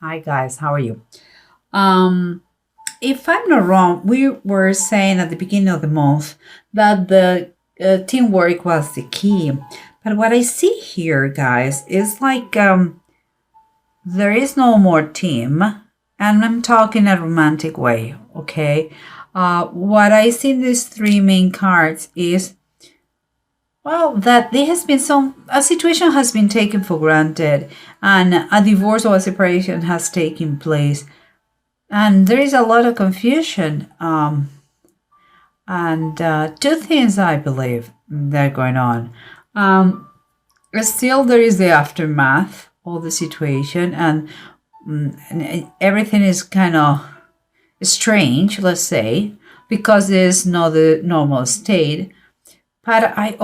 Hi guys, how are you? Um, if I'm not wrong, we were saying at the beginning of the month that the teamwork was the key. But what I see here, guys, is like there is no more team, and I'm talking a romantic way, okay? What I see in these three main cards is well, that there has been a situation has been taken for granted, and a divorce or a separation has taken place, and there is a lot of confusion. And two things I believe that are going on. Um, Still, there is the aftermath of the situation, and everything is kind of strange, let's say, because there's not the normal state. But I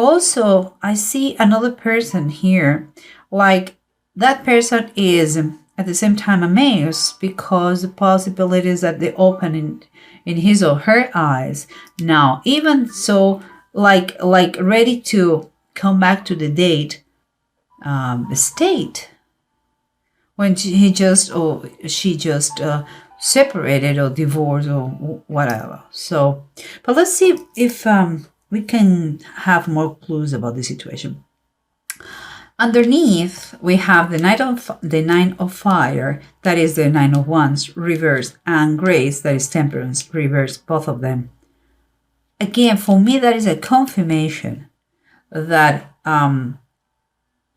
see another person here, like that person is at the same time amazed because the possibilities that they open in his or her eyes now, even so, like ready to come back to the date state when he just or she just separated or divorced or whatever. So, but let's see if we can have more clues about the situation. Underneath, we have the nine of fire, that is the nine of wands reverse, and grace, that is temperance reverse, both of them. Again, for me, that is a confirmation that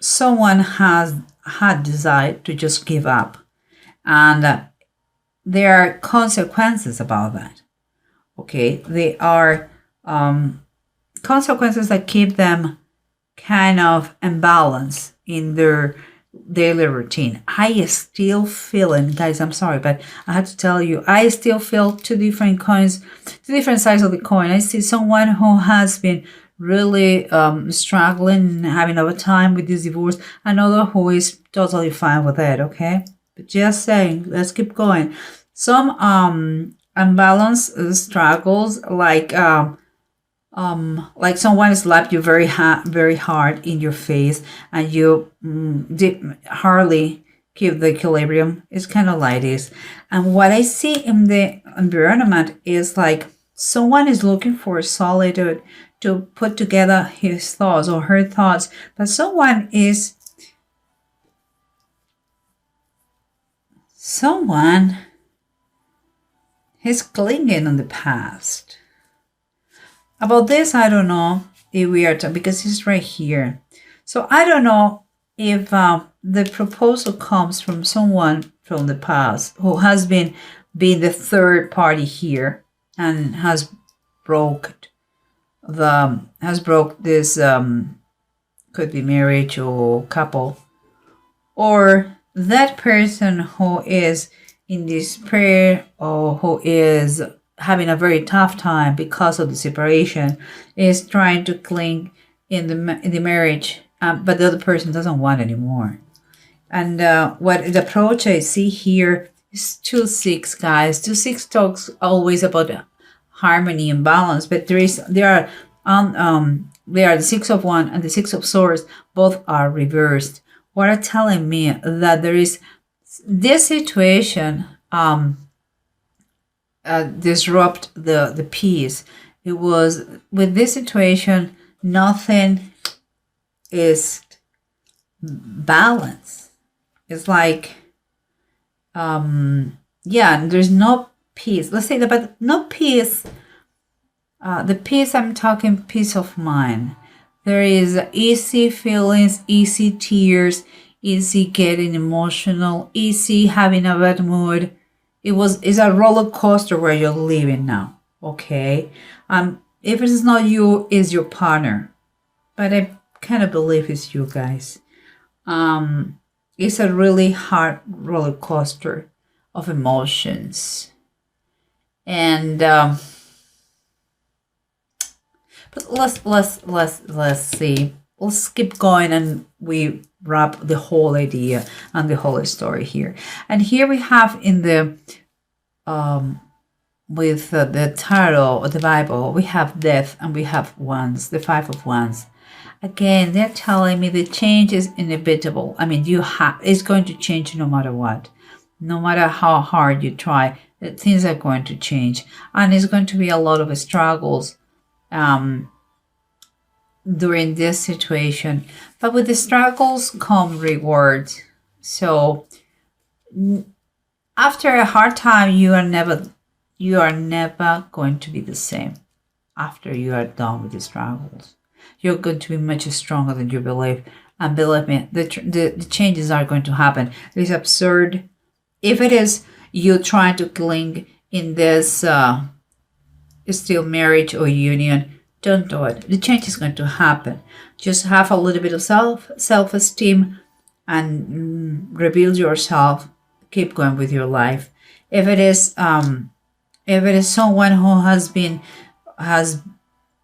someone has had decided to just give up, and there are consequences about that. Okay, they are consequences that keep them kind of imbalanced in their daily routine. I still feeling, guys, I'm sorry, but I have to tell you, I still feel two different coins, two different sides of the coin. I see someone who has been really struggling, having a time with this divorce, another who is totally fine with it, okay? But just saying, let's keep going. Some unbalanced struggles, like someone slapped you very hard in your face, and you did hardly keep the equilibrium. It's kind of like this. And what I see in the environment is like someone is looking for a solitude to put together his thoughts or her thoughts, but someone is clinging on the past. About this, I don't know if we are because it's right here. So I don't know if the proposal comes from someone from the past who has been the third party here and has broke this could be marriage or couple, or that person who is in despair or who is having a very tough time because of the separation is trying to cling in the marriage, but the other person doesn't want anymore. And what the approach I see here is 2-6, guys. 2-6 talks always about harmony and balance, but there are the Six of Wands and the Six of Swords. Both are reversed. What are telling me that there is this situation disrupt the peace. It was with this situation, nothing is balanced. It's like there's no peace. Let's say that, but no peace. The peace I'm talking, peace of mind. There is easy feelings, easy tears, easy getting emotional, easy having a bad mood. It's a roller coaster where you're living now. Okay. If it's not you, it's your partner. But I kind of believe it's you guys. It's a really hard roller coaster of emotions. And but let's see. Let's keep going, and we wrap the whole idea and the whole story here. And here we have in the with the tarot or the Bible, we have death and we have wands, the Five of Wands. Again, they're telling me the change is inevitable. I mean, it's going to change no matter what. No matter how hard you try, things are going to change. And it's going to be a lot of struggles during this situation. But with the struggles come rewards. So after a hard time, you are never going to be the same after you are done with the struggles. You're going to be much stronger than you believe. And believe me, the changes are going to happen. It's absurd. If it is you trying to cling in this still marriage or union, don't do it. The change is going to happen. Just have a little bit of self-esteem and rebuild yourself. Keep going with your life. If it is someone who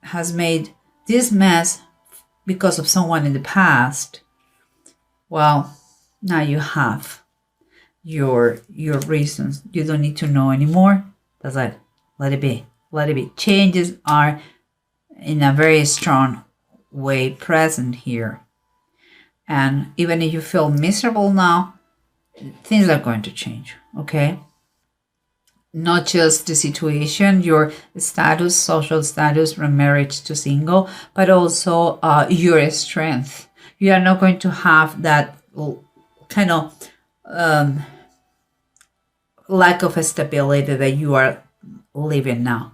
has made this mess because of someone in the past, well, now you have your reasons. You don't need to know anymore. That's it. Let it be. Let it be. Changes are in a very strong way present here. And even if you feel miserable now, things are going to change, okay? Not just the situation, your status, social status from marriage to single, but also your strength. You are not going to have that kind of lack of stability that you are living now.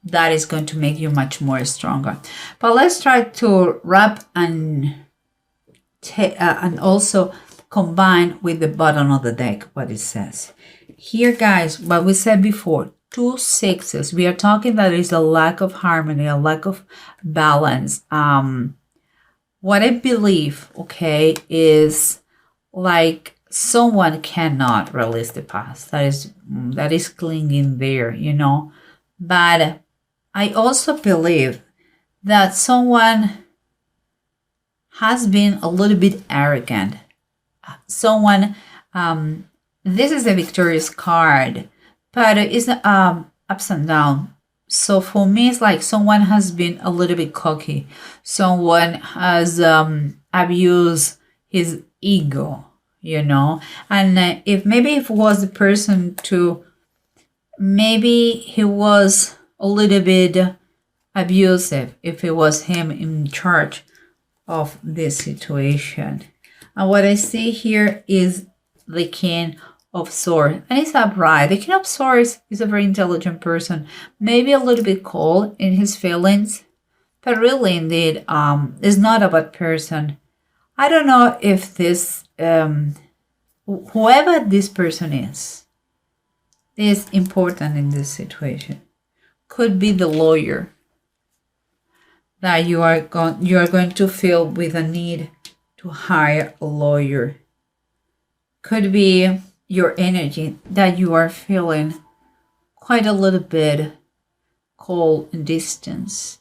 That is going to make you much more stronger. But let's try to wrap and also combine with the bottom of the deck what it says. Here, guys, what we said before, 2 6s. We are talking that there is a lack of harmony, a lack of balance. What I believe, okay, is like someone cannot release the past. That is clinging there, you know. But I also believe that someone has been a little bit arrogant. Someone, this is a victorious card, but it's ups and downs. So for me, it's like someone has been a little bit cocky. Someone has abused his ego, you know. And if it was the person to, maybe he was a little bit abusive, if it was him in charge of this situation. And what I see here is the King of Swords, and it's upright. The King of Swords is a very intelligent person, maybe a little bit cold in his feelings, but really indeed is not a bad person. I don't know if this whoever this person is important in this situation. Could be the lawyer that you are going to feel with a need to hire a lawyer. Could be your energy that you are feeling quite a little bit cold and distance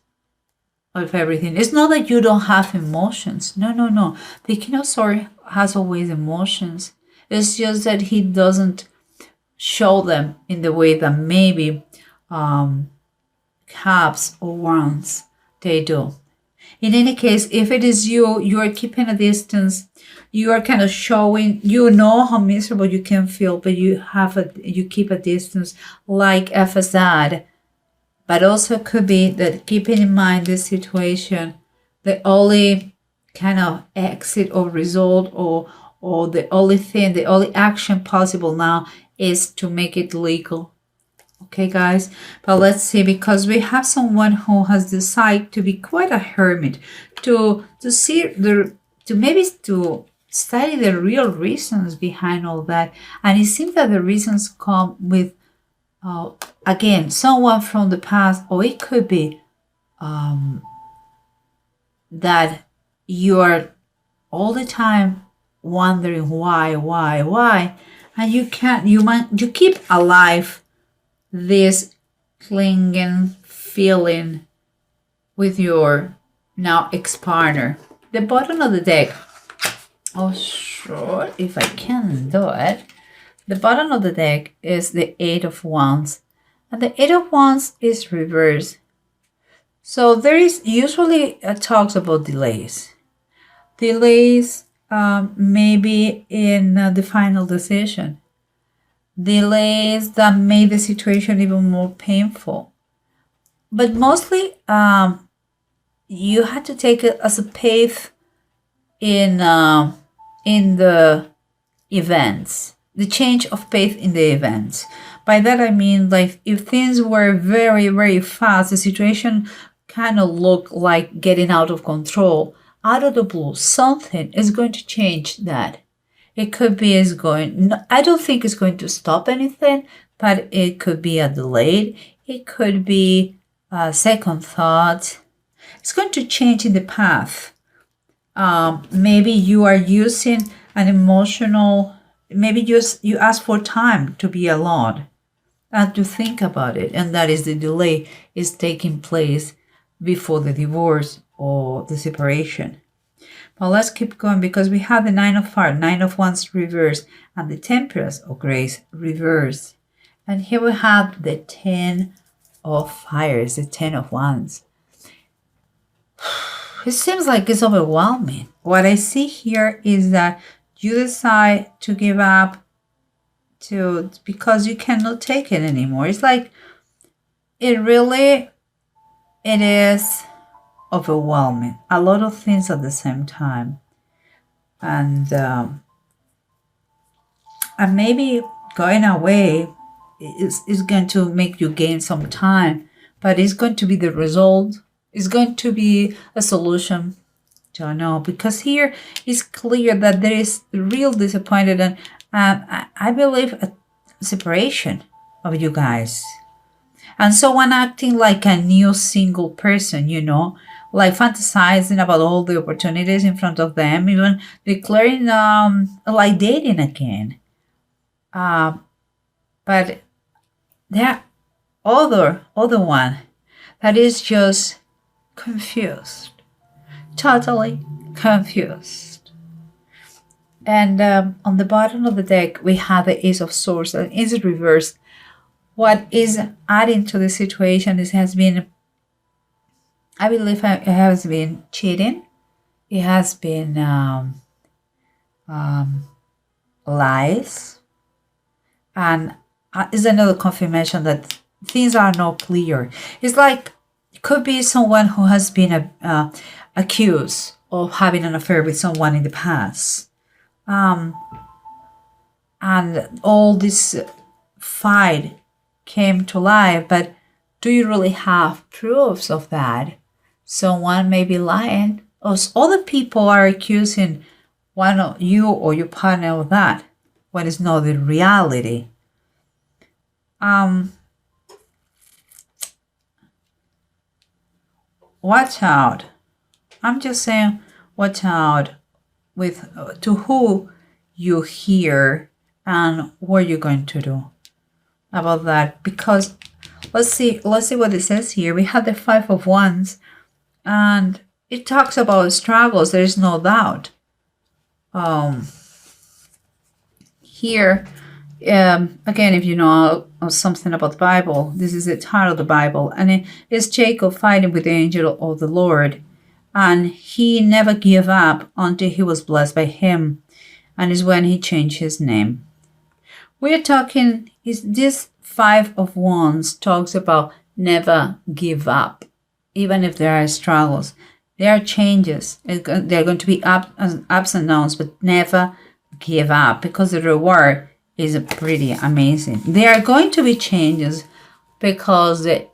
of everything. It's not that you don't have emotions. No. The King of Swords has always emotions. It's just that he doesn't show them in the way that maybe caps or wands they do. In any case, if it is you are keeping a distance. You are kind of showing, you know how miserable you can feel, but you keep a distance like a facade. But also could be that, keeping in mind this situation, the only kind of exit or result or the only action possible now is to make it legal. Okay, guys, but let's see, because we have someone who has decided to be quite a hermit, to study the real reasons behind all that. And it seems that the reasons come with, again, someone from the past, or it could be that you are all the time wondering why, and you keep alive this clinging feeling with your now ex-partner. The bottom of the deck, oh sure, if I can do it. The bottom of the deck is the 8 of Wands, and the 8 of Wands is reversed. So there is usually talks about delays. Maybe in the final decision. delays that made the situation even more painful. But mostly, you had to take it as a faith in the events, the change of faith in the events. By that I mean, like, if things were very, very fast, the situation kind of looked like getting out of control. Out of the blue, something is going to change that. It could be is going. I don't think it's going to stop anything, but it could be a delayed. It could be a second thought. It's going to change in the path. Maybe you are using an emotional. Maybe you ask for time to be alone and to think about it, and that is the delay is taking place before the divorce or the separation. But let's keep going, because we have the Nine of Hearts, Nine of Wands reverse, and the Temperance of Grace reverse. And here we have the Ten of Fires, the Ten of Wands. It seems like it's overwhelming. What I see here is that you decide to give up because you cannot take it anymore. It's like it is overwhelming. A lot of things at the same time. And maybe going away is going to make you gain some time, but it's going to be the result. It's going to be a solution. Don't know, because here it's clear that there is real disappointed, and I believe a separation of you guys. And someone acting like a new single person, like fantasizing about all the opportunities in front of them, even declaring like dating again. But there are other one that is just confused, totally confused. And on the bottom of the deck, we have the Ace of Swords, and is reversed. What is adding to the situation has been, I believe it has been cheating. It has been lies. And is another confirmation that things are not clear. It's like it could be someone who has been accused of having an affair with someone in the past. And all this fight came to life, but do you really have proofs of that? Someone may be lying, or other people are accusing one of you or your partner of that, when it's not the reality. Watch out. I'm just saying, watch out with to who you hear and what you're going to do about that. Because let's see what it says here. We have the Five of Wands, and it talks about struggles. There is no doubt. Here, again, if you know something about the Bible, this is the title of the Bible, and it is Jacob fighting with the angel of the Lord, and he never gave up until he was blessed by him, and is when he changed his name. We're talking, is this Five of Wands talks about never give up, even if there are struggles. There are changes. There are going to be ups and downs, but never give up, because the reward is pretty amazing. There are going to be changes because the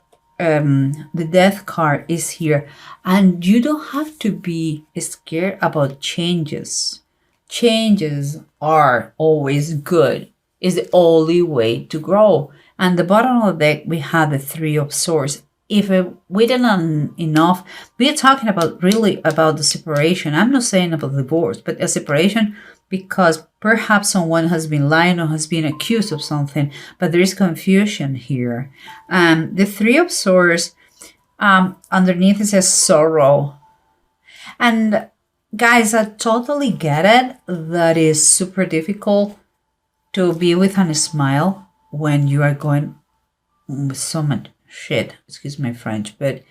death card is here, and you don't have to be scared about changes. Changes are always good. It's the only way to grow. And the bottom of the deck, we have the Three of Swords. If we didn't enough, we're talking about really about the separation. I'm not saying about divorce, but a separation, because perhaps someone has been lying or has been accused of something, but there is confusion here. The Three of Swords, underneath it says sorrow. And guys, I totally get it. That is super difficult to be with a smile when you are going with so much shit. Excuse my French, but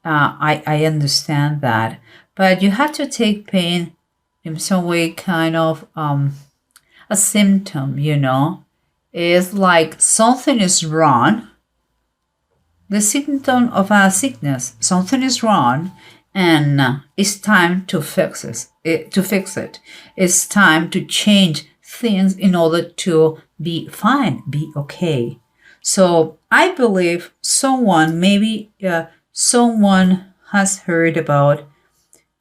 I understand that. But you have to take pain in some way, kind of a symptom, It's like something is wrong. The symptom of a sickness, something is wrong, and it's time to fix it. It's time to change things in order to be fine, be okay. So I believe someone has heard about,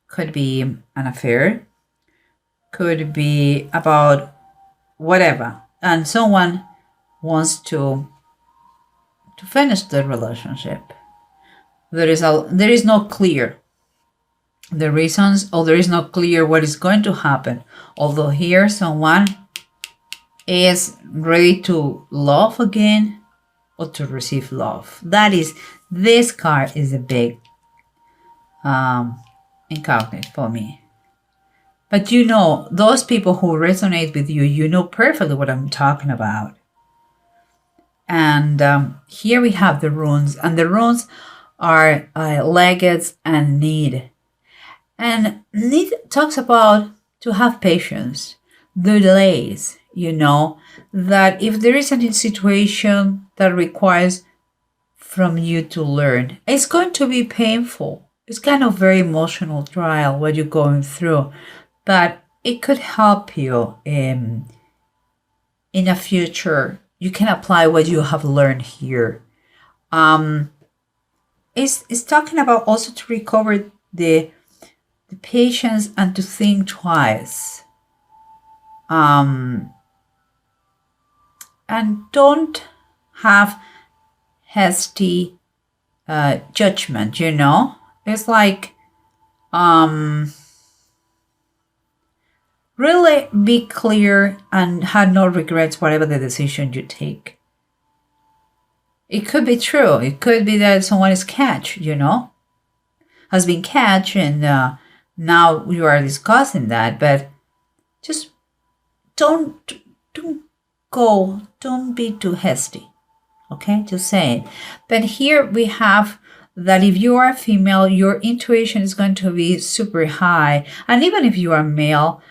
could be an affair, could be about whatever, and someone wants to finish the relationship. There is no clear the reasons, or there is no clear what is going to happen. Although here someone is ready to love again or to receive love. This card is a big incognito for me. But those people who resonate with you, you know perfectly what I'm talking about. And here we have the runes, and the runes are legates and need. And need talks about to have patience, delays, that if there is any situation that requires from you to learn, it's going to be painful. It's kind of very emotional trial what you're going through, but it could help you in a future. You can apply what you have learned here. It's talking about also to recover the patience and to think twice. And don't have hasty judgment, It's like really be clear and have no regrets whatever the decision you take. It could be true. It could be that someone is catch, has been catch, and now you are discussing that, but just don't be too hasty. Okay, just saying. But here we have that if you are a female, your intuition is going to be super high. And even if you are male,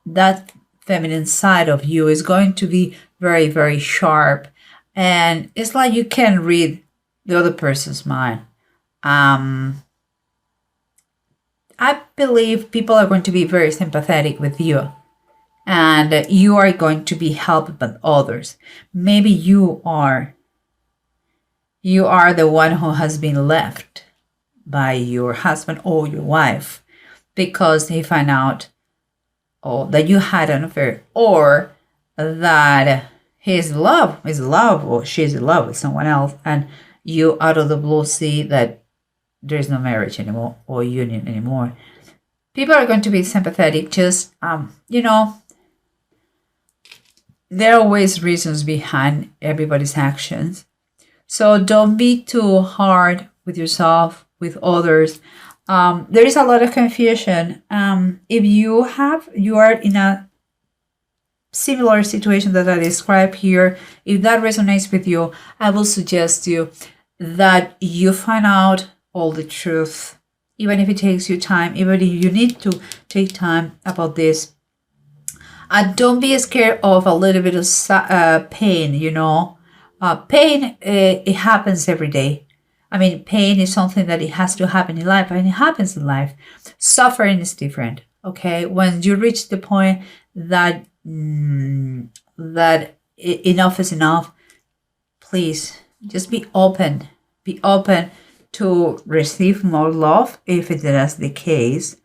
that feminine side of you is going to be very, very sharp. And it's like you can read the other person's mind. I believe people are going to be very sympathetic with you. And you are going to be helped by others. Maybe you are the one who has been left by your husband or your wife because they find out that you had an affair, or that he's in love or she's in love with someone else, and you out of the blue see that there's no marriage anymore or union anymore. People are going to be sympathetic. Just there are always reasons behind everybody's actions. So don't be too hard with yourself, with others. There is a lot of confusion. If you are in a similar situation that I described here, if that resonates with you, I will suggest you that you find out all the truth, even if it takes you time, even if you need to take time about this. Don't be scared of a little bit of pain, pain, it happens every day. I mean, pain is something that it has to happen in life, and it happens in life. Suffering is different, okay? When you reach the point that enough is enough, please just be open. Be open to receive more love if it is the case,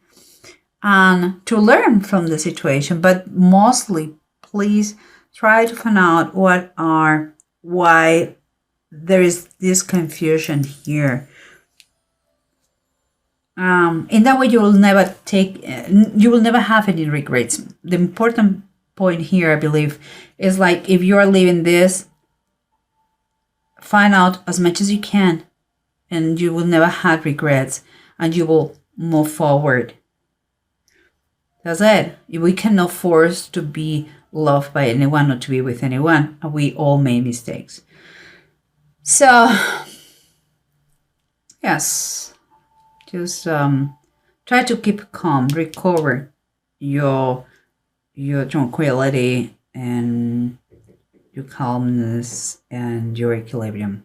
and to learn from the situation. But mostly, please try to find out why there is this confusion here. In that way, you will never have any regrets. The important point here, I believe, is like if you are living this, find out as much as you can, and you will never have regrets, and you will move forward. That's it. We cannot force to be loved by anyone or to be with anyone. We all make mistakes. So, yes, just try to keep calm, recover your tranquility, and your calmness and your equilibrium.